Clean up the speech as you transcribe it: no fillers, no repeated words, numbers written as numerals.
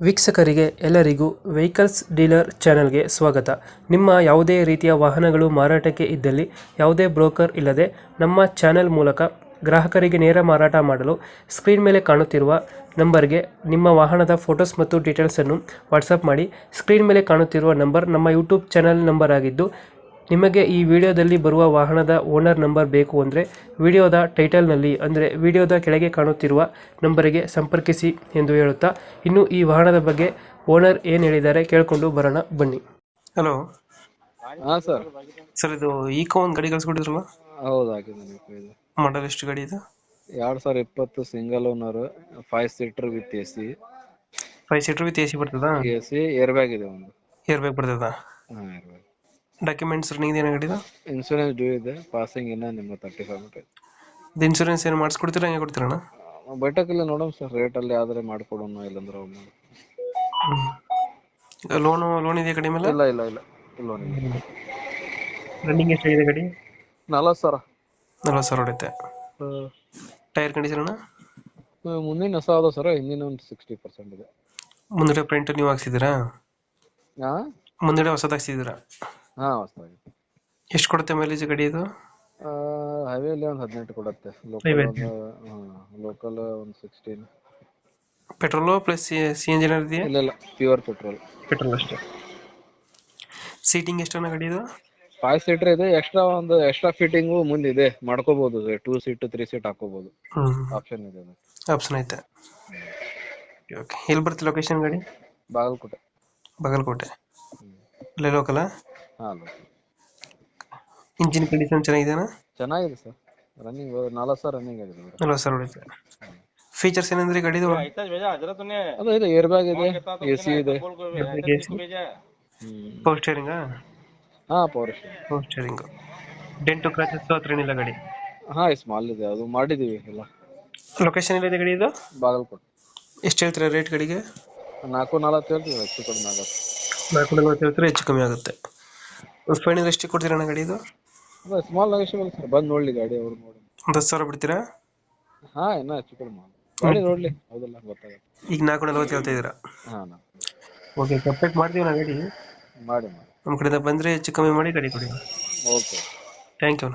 ವೀಕ್ಷಕರಿಗೆ ಎಲ್ಲರಿಗೂ vehicles dealer ಚಾನೆಲ್ಗೆ ಸ್ವಾಗತ. ನಿಮ್ಮ ಯಾವುದೇ ರೀತಿಯ ವಾಹನಗಳು ಮಾರಾಟಕ್ಕೆ ಇದ್ದಲ್ಲಿ ಯಾವುದೇ ಬ್ರೋಕರ್ ಇಲ್ಲದೆ ನಮ್ಮ ಚಾನೆಲ್ ಮೂಲಕ ಗ್ರಾಹಕರಿಗೆ ನೇರ ಮಾರಾಟ ಮಾಡಲು ಸ್ಕ್ರೀನ್ ಮೇಲೆ ಕಾಣುತ್ತಿರುವ ನಂಬರ್ಗೆ ನಿಮ್ಮ ವಾಹನದ ಫೋಟೋಸ್ ಮತ್ತು ಡೀಟೇಲ್ಸನ್ನು ವಾಟ್ಸಪ್ ಮಾಡಿ. ಸ್ಕ್ರೀನ್ ಮೇಲೆ ಕಾಣುತ್ತಿರುವ ನಂಬರ್ ನಮ್ಮ ಯೂಟ್ಯೂಬ್ ಚಾನೆಲ್ ನಂಬರ್ ಆಗಿದ್ದು, ನಿಮಗೆ ಈ ವಿಡಿಯೋದಲ್ಲಿ ಬರುವ ವಾಹನದ ಓನರ್ ನಂಬರ್ ಬೇಕು ಅಂದರೆ ವಿಡಿಯೋದ ಟೈಟಲ್ನಲ್ಲಿ ಅಂದರೆ ವಿಡಿಯೋದ ಕೆಳಗೆ ಕಾಣುತ್ತಿರುವ ನಂಬರಿಗೆ ಸಂಪರ್ಕಿಸಿ ಎಂದು ಹೇಳುತ್ತಾ, ಇನ್ನು ಈ ವಾಹನದ ಬಗ್ಗೆ ಓನರ್ ಏನು ಹೇಳಿದ್ದಾರೆ ಕೇಳಿಕೊಂಡು ಬರೋಣ ಬನ್ನಿ. ಹಲೋ ಹಾ ಸರ್. ಸರ್, ಇದು ಈಕೋ ಒಂದು ಗಾಡಿ ಕಳಿಸ್ಕೊಟ್ಟಿದ್ರಲ್ಲ, ಹೌದಾಗಿದೆ. ಮಾಡಲ್ ಎಷ್ಟು ಗಾಡಿ ಇದು? 2020 single owner 5 seater with AC. 5 seater with AC ಬರ್ತದಾ? ಎಸಿ ಏರ್ ಬ್ಯಾಗ್ ಇದೆ ಒಂದು. ಏರ್ ಬ್ಯಾಗ್ ಬರ್ತದಾ? ಹಾ, ಏರ್ ಬ್ಯಾಗ್. ಡಾಕ್ಯುಮೆಂಟ್ಸ್ ರನ್ನಿಂಗ್ ಏನು ಗಾಡಿದು? ಇನ್ಸೂರೆನ್ಸ್ ಡ್ಯೂ ಇದೆ, ಪಾಸಿಂಗ್ ಇನ್ನ ನಿಮ್ಮ 35 ಇದೆ. ಇದು ಇನ್ಸೂರೆನ್ಸ್ ಏನು ಮಾಡಿಸ್ಕೊಡ್ತೀರಾ, ಹೆಂಗೆ ಕೊಡ್ತೀರಣ್ಣ? ಬೈಟಕ್ಕಿಲ್ಲ ನೋಡೋಣ ಸರ್, ರೇಟ್ ಅಲ್ಲಿ ಆದ್ರೆ ಮಾಡ್ಕೊಡೋಣ, ಇಲ್ಲಂದ್ರೆ ಲೋನ್ ಇದೆಯಾ ಗಾಡಿ ಮೇಲೆ? ಇಲ್ಲ ಇಲ್ಲ ಇಲ್ಲ ಲೋನ್ ಇಲ್ಲ. ರನ್ನಿಂಗ್ ಎಷ್ಟಾಗಿದೆ ಗಾಡಿ? 40,000. 40,000 ಹೊಡೆಯುತ್ತೆ. ಟೈರ್ ಕಂಡೀಷನ್ ಅಣ್ಣ? ಮುಂದಿನ ಹೊಸ ಅದ ಸರ್, ಹಿಂದಿನ ಒಂದು 60% ಇದೆ. ಮುಂದೆ ಪ್ರಿಂಟ್ ನೀವು ಹಾಕ್ಸಿದ್ದೀರಾ? ಹಾ ಮುಂದೆ ಹೊಸದು ಹಾಕ್ಸಿದ್ದೀರಾ? ಹಾ ಹೊಸದಾಗಿ. ಎಷ್ಟು ಕೊಡುತ್ತೆ ಮೈಲೇಜ್ ಗಾಡಿ ಇದು? ಹೈವೇಲಿ ಒಂದು 18 ಕೊಡುತ್ತೆ, ಲೋಕಲ್ ಒಂದು 16. Petrol plus C N G ಇದೆಯಾ? ಇಲ್ಲ ಇಲ್ಲ, ಪ್ಯೂರ್ ಪೆಟ್ರೋಲ್. ಪೆಟ್ರೋಲ್ ಅಷ್ಟೇ. ಸೀಟಿಂಗ್ ಎಷ್ಟನ್ನ ಗಾಡಿ ಇದು? 5 ಸೀಟರ್ ಇದೆ, ಎಕ್ಸ್ಟ್ರಾ ಫಿಟ್ಟಿಂಗು ಮುಂದಿದೆ, ಮಾಡ್ಕೋಬಹುದು. 2 ಸೀಟ್ 3 ಸೀಟ್ ಹಾಕೋಬಹುದು, ಆಪ್ಷನ್ ಇದೆ. ಆಪ್ಷನ್ ಐತೆ. ಓಕೆ, ಎಲ್ಲಿ ಬರುತ್ತೆ ಲೊಕೇಶನ್ ಗಾಡಿ? ಬಾಗಲಕೋಟೆ. ಬಾಗಲಕೋಟೆ ಅಲ್ಲೇ ಲೋಕಲ? ಹಾ, ಇಂಜಿನ್ ಕಂಡೀಷನ್ ಚೆನ್ನಾಗಿದೆನಾ? ಚೆನ್ನಾಗಿದೆ ಸರ್, ರನ್ನಿಂಗ್ 4,000 ರನ್ನಿಂಗ್ ಆಗಿದೆ. 40,000 ಹೊಡೆಯುತ್ತೆ. ಫೀಚರ್ಸ್ ಏನಂದ್ರೆ ಗಾಡಿದು? ಅದು ಇದೆ, ಏರ್ ಬ್ಯಾಗ್ ಇದೆ, ಎಸಿ ಇದೆ. ಪವರ್ ಸ್ಟೇರಿಂಗಾ? ಹಾ, ಪವರ್ ಸ್ಟೇರಿಂಗ್. ಡೆಂಟು ಕ್ರಾಚಸ್ ಹತ್ರ ಏನಿಲ್ಲ ಗಾಡಿ? ಹಾ, ಸ್ಮಾಲ್ ಇದೆ, ಅದು ಮಾಡಿದೀವಿ ಎಲ್ಲ. ಲೊಕೇಶನ್ ಎಲ್ಲಿದೆ ಗಾಡಿ ಇದು? ಬಾಗಲಕೋಟೆ. ಎಷ್ಟು ಹೇಳ್ತೀರಾ ರೇಟ್ ಗಾಡಿಗೆ? 4,40 ಹೇಳ್ತೀವಿ, ಹೆಚ್ಚು ಕಡಿಮೆ ಆಗುತ್ತೆ. 4,40 ಹೇಳ್ತೀರಾ, ಹೆಚ್ಚು ಕಮ್ಮಿ ಆಗುತ್ತೆ. ಫೈನಲ್ ಎಷ್ಟು ಕೊಡ್ತೀರಾ ಅಣ್ಣ ಗಾಡಿ ಇದು? ಸ್ಮಾಲ್ ನೆಗೋಷಿಯಬಲ್ ಸರ್, ಬಂದು ನೋಡ್ಲಿ ಗಾಡಿ, ಅವ್ರು ನೋಡಿ. ಒಂದು 10,000 ಬಿಡ್ತೀರಾ? ಹಾ, ಇನ್ನ ಹೆಚ್ಚು ಕಡಿಮೆ ಗಾಡಿ ನೋಡ್ಲಿ, ಹೌದಲ್ಲ, ಗೊತ್ತಾಗುತ್ತೆ. ಈಗ 4,40 ಹೇಳ್ತಾ ಇದ್ದೀರಾ? ಹಾ, ಓಕೆ, ಕಂಪ್ಲೀಟ್ ಮಾಡ್ತೀವಿ ನಾ ಗಾಡಿ. ಮಾಡಿ. ನಮ್ಮ ಕಡೆಯಿಂದ ಬಂದರೆ ಹೆಚ್ಚು ಕಮ್ಮಿ ಮಾಡಿ ಗಾಡಿ ಕೊಡಿ. ಓಕೆ. Thank you.